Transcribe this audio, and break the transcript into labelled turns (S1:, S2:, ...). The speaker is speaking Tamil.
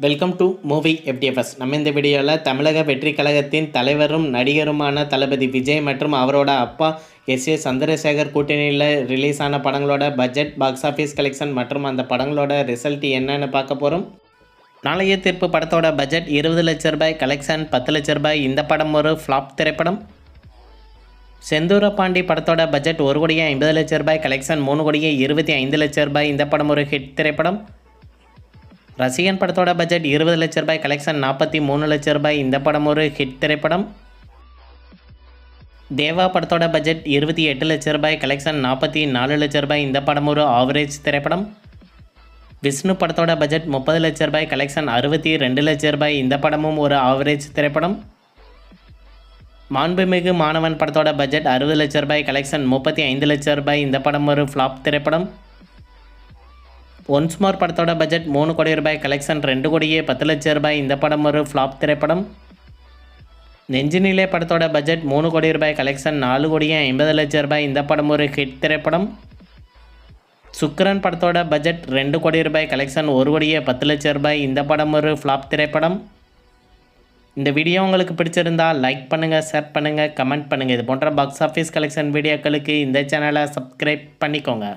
S1: Welcome to movie FDFS. நம்ம இந்த வீடியோவில் தமிழக வெற்றி கழகத்தின் தலைவரும் நடிகருமான தளபதி விஜய் மற்றும் அவரோட அப்பா எஸ் சந்திரசேகர் கூட்டணியில் ரிலீஸ் ஆன படங்களோட பட்ஜெட், பாக்ஸ் ஆஃபீஸ் கலெக்ஷன் மற்றும் அந்த படங்களோட ரிசல்ட் என்னன்னு பார்க்க போகிறோம். நாளைய தீர்ப்பு படத்தோட பட்ஜெட் 20 லட்ச ரூபாய், கலெக்ஷன் 10 லட்ச ரூபாய். இந்த படம் ஒரு ஃப்ளாப் திரைப்படம். செந்தூர பாண்டி படத்தோட பட்ஜெட் 1,50 லட்ச ரூபாய், கலெக்ஷன் 3,25 லட்ச ரூபாய். இந்த படம் ஒரு ஹிட் திரைப்படம். ரசிகன் படத்தோட பட்ஜெட் 20 லட்ச ரூபாய், கலெக்ஷன் 43 லட்ச ரூபாய். இந்த படம் ஒரு ஹிட் திரைப்படம். தேவா படத்தோட பட்ஜெட் 28 லட்ச ரூபாய், கலெக்ஷன் 44 லட்ச ரூபாய். இந்த படம் ஒரு ஆவரேஜ் திரைப்படம். விஷ்ணு படத்தோட பட்ஜெட் 30 லட்ச ரூபாய், கலெக்ஷன் 62 லட்ச ரூபாய். இந்த படமும் ஒரு ஆவரேஜ் திரைப்படம். மாண்புமிகு மாணவன் படத்தோட பட்ஜெட் 60 லட்ச ரூபாய், கலெக்ஷன் 35 லட்ச ரூபாய். இந்த படம் ஒரு ஃப்ளாப் திரைப்படம். ஒன்ஸ் மோர் படத்தோட பட்ஜெட் 3 கோடி ரூபாய், கலெக்ஷன் 2,10 லட்ச ரூபாய். இந்த படம் ஒரு ஃப்ளாப் திரைப்படம். நெஞ்சினிலே படத்தோட பட்ஜெட் 3 கோடி ரூபாய், கலெக்ஷன் 4,50 லட்ச ரூபாய். இந்த படம் ஒரு ஹிட் திரைப்படம். சுக்கரன் படத்தோட பட்ஜெட் 2 கோடி ரூபாய், கலெக்ஷன் 1,10 லட்ச ரூபாய். இந்த படம் ஒரு ஃப்ளாப் திரைப்படம். இந்த வீடியோ உங்களுக்கு பிடிச்சிருந்தால் லைக் பண்ணுங்கள், ஷேர் பண்ணுங்கள், கமெண்ட் பண்ணுங்கள். இது போன்ற பாக்ஸ் ஆஃபீஸ் கலெக்ஷன் வீடியோக்களுக்கு இந்த சேனலை சப்ஸ்கிரைப் பண்ணிக்கோங்க.